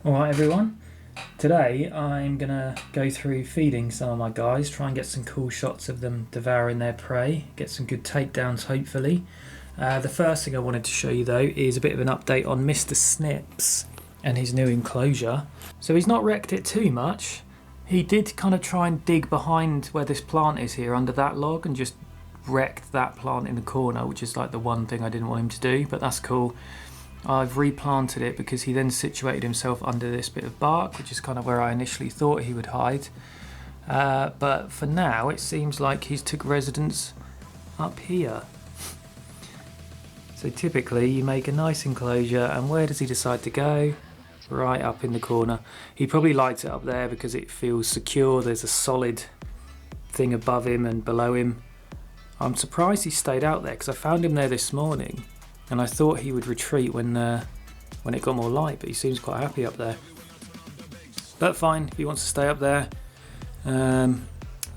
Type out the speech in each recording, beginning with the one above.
Alright everyone, today I'm going to go through feeding some of my guys, try and get some cool shots of them devouring their prey, get some good takedowns hopefully. The first thing I wanted to show you though is a bit of an update on Mr. Snips and his new enclosure. So he's not wrecked it too much. He did kind of try and dig behind where this plant is here under that log and just wrecked that plant in the corner, which is like the one thing I didn't want him to do, but that's cool. I've replanted it because he then situated himself under this bit of bark, which is kind of where I initially thought he would hide. But for now, it seems like he's took residence up here. So typically you make a nice enclosure, and where does he decide to go? Right up in the corner. He probably likes it up there because it feels secure. There's a solid thing above him and below him. I'm surprised he stayed out there because I found him there this morning. And I thought he would retreat when it got more light, but he seems quite happy up there. But fine, if he wants to stay up there. Don't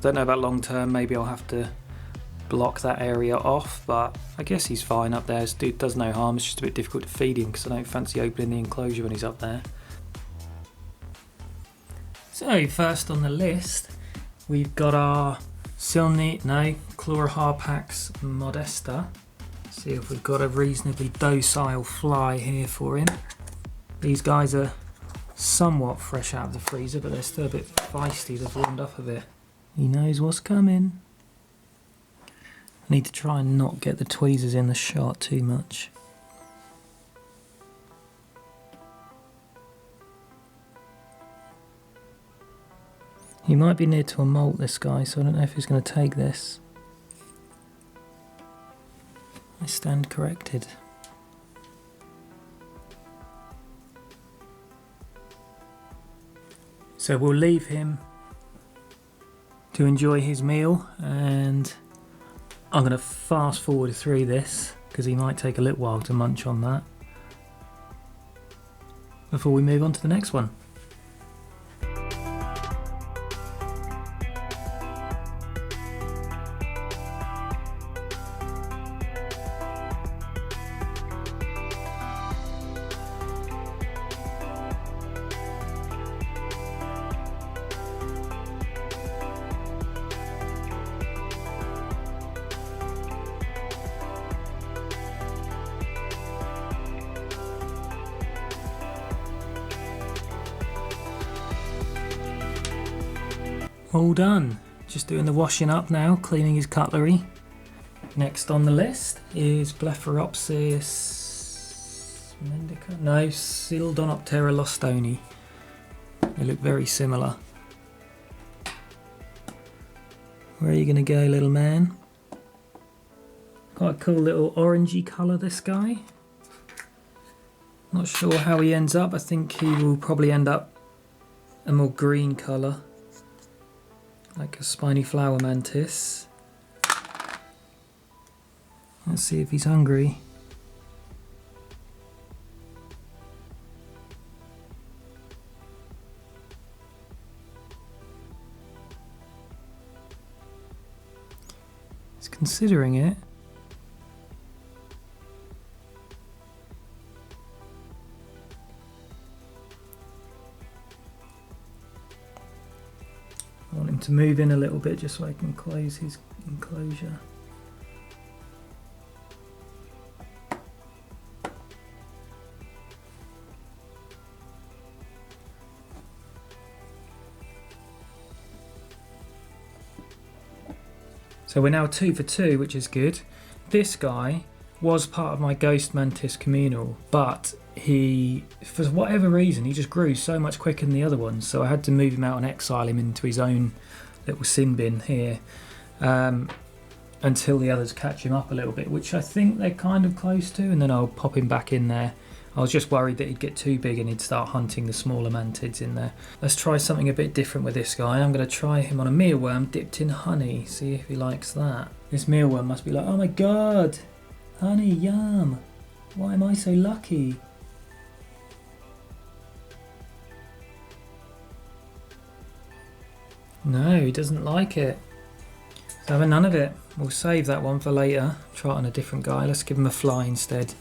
know about long term, maybe I'll have to block that area off, but I guess he's fine up there. This dude does no harm, it's just a bit difficult to feed him because I don't fancy opening the enclosure when he's up there. So first on the list, we've got our Chloroharpax modesta. See if we've got a reasonably docile fly here for him. These guys are somewhat fresh out of the freezer, but they're still a bit feisty. They've warmed up a bit. He knows what's coming. I need to try and not get the tweezers in the shot too much. He might be near to a molt, this guy, so I don't know if he's going to take this. I stand corrected. So we'll leave him to enjoy his meal, and I'm going to fast forward through this because he might take a little while to munch on that before we move on to the next one. All done. Just doing the washing up now, cleaning his cutlery. Next on the list is Blepharopsis mendica? No, Childonoptera lestoni. They look very similar. Where are you going to go, little man? Quite a cool little orangey colour, this guy. Not sure how he ends up. I think he will probably end up a more green colour, like a spiny flower mantis. Let's see if he's hungry. He's considering it. I want him to move in a little bit just so I can close his enclosure. So we're now 2 for 2, which is good. This guy was part of my ghost mantis communal, but he, for whatever reason, he just grew so much quicker than the other ones, so I had to move him out and exile him into his own little sin bin here until the others catch him up a little bit, which I think they're kind of close to, and then I'll pop him back in there. I was just worried that he'd get too big and he'd start hunting the smaller mantids in there. Let's try something a bit different with this guy. I'm going to try him on a mealworm dipped in honey, see if he likes that. This mealworm must be like, oh my god, honey, yum, why am I so lucky? No, he doesn't like it. He's having none of it. We'll save that one for later. Try it on a different guy. Let's give him a fly instead.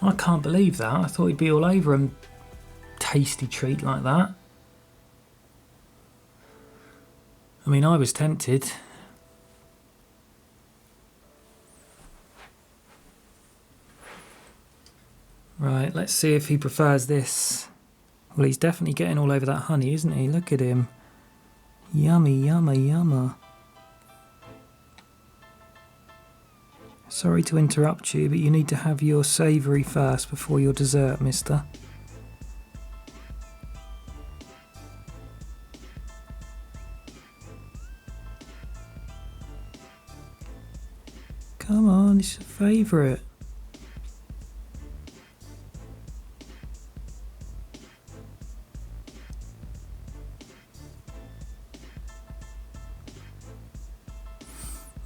I can't believe that. I thought he'd be all over him. tasty treat like that. I mean, I was tempted. Right, let's see if he prefers this. Well, he's definitely getting all over that honey, isn't he? Look at him. Yummy, yumma, yumma. Sorry to interrupt you, but you need to have your savoury first before your dessert, mister. Come on, it's your favourite.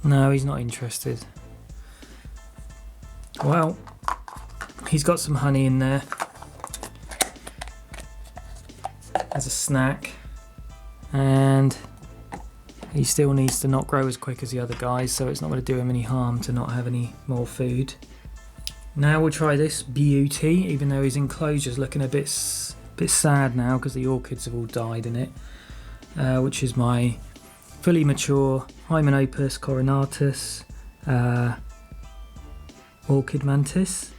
No, he's not interested. Well, he's got some honey in there as a snack, and he still needs to not grow as quick as the other guys, so it's not going to do him any harm to not have any more food. Now we'll try this beauty, even though his enclosure's looking a bit sad now because the orchids have all died in it, which is my fully mature Hymenopus coronatus orchid mantis.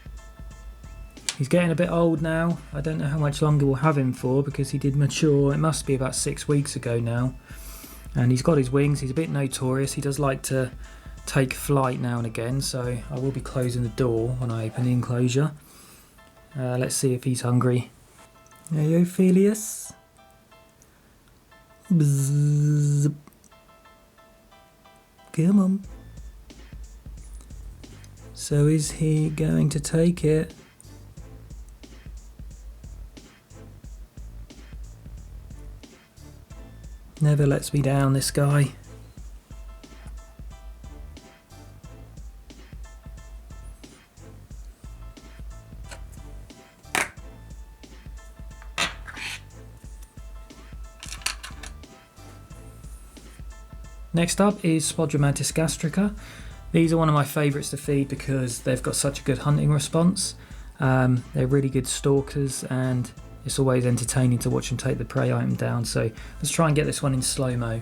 He's getting a bit old now. I don't know how much longer we'll have him for because he did mature, it must be about 6 weeks ago now. And he's got his wings, he's a bit notorious. He does like to take flight now and again, so I will be closing the door when I open the enclosure. Let's see if he's hungry. Aeophilius. Bzzz. Come on. So is he going to take it? Never lets me down, this guy. Next up is Sphodromantis gastrica. These are one of my favourites to feed because they've got such a good hunting response. They're really good stalkers and it's always entertaining to watch them take the prey item down. So let's try and get this one in slow-mo.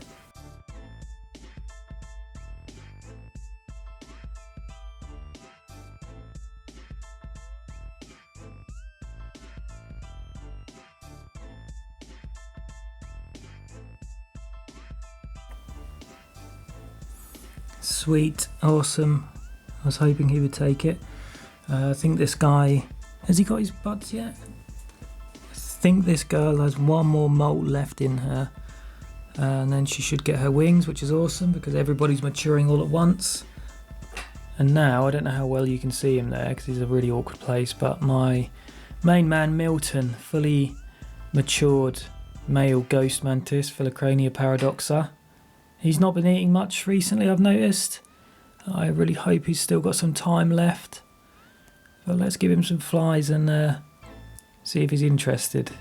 Sweet, awesome. I was hoping he would take it. I think this guy, has he got his buds yet? I think this girl has one more molt left in her, and then she should get her wings, which is awesome because everybody's maturing all at once. And now, I don't know how well you can see him there because he's a really awkward place, but my main man Milton, fully matured male ghost mantis, Phyllocrania paradoxa. He's not been eating much recently, I've noticed. I really hope he's still got some time left. But let's give him some flies and see if he's interested.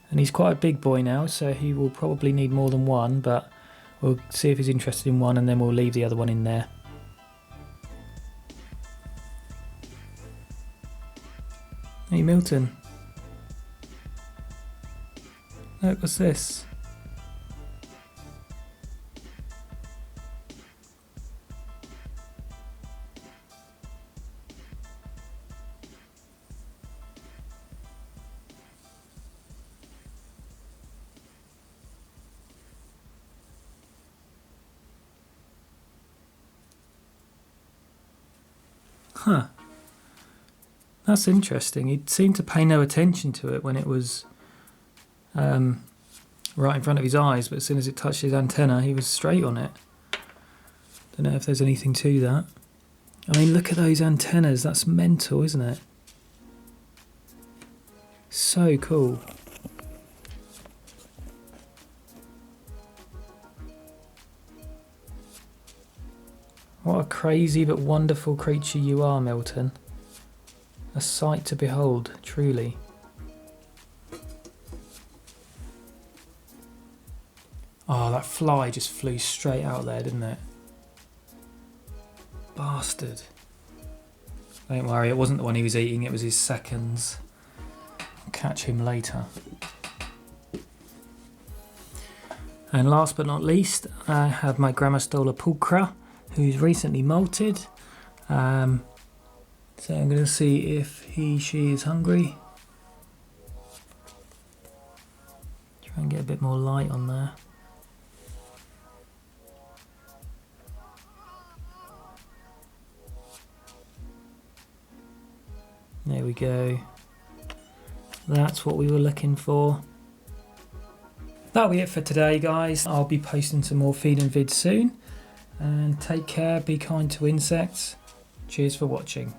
And he's quite a big boy now, so he will probably need more than one, but we'll see if he's interested in one and then we'll leave the other one in there. Hey Milton. Look, what's this? Huh. That's interesting. He seemed to pay no attention to it when it was right in front of his eyes, but as soon as it touched his antenna, he was straight on it. Don't know if there's anything to that. I mean, look at those antennas. That's mental, isn't it? So cool. What a crazy but wonderful creature you are, Milton. A sight to behold, truly. Oh, that fly just flew straight out there, didn't it? Bastard. Don't worry, it wasn't the one he was eating, it was his seconds. I'll catch him later. And last but not least, I have my Grammastola pulchra, who's recently molted. So I'm going to see if she is hungry. Try and get a bit more light on there. There we go. That's what we were looking for. That'll be it for today, guys. I'll be posting some more feeding vids soon. And take care, be kind to insects. Cheers for watching.